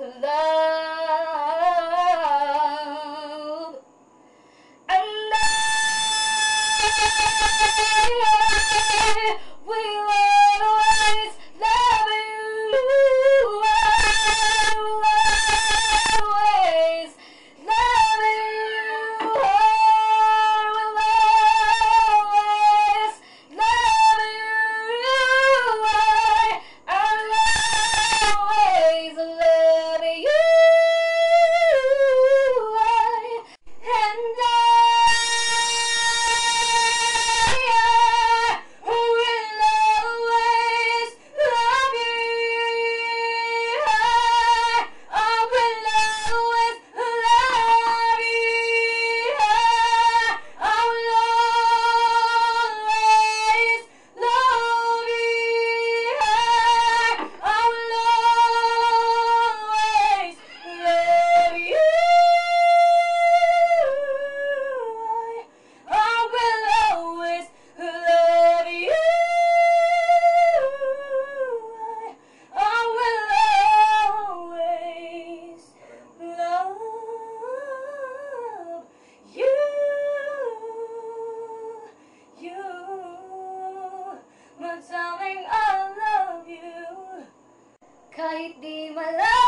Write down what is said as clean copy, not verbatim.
love. And I will always love you. I will always love you. I will always love you. I'll always love you. And I will always love you. I will always love you. I will always love you. I will always love you. I will always love you. I will always love you. My darling, I love you. Kahit di malayo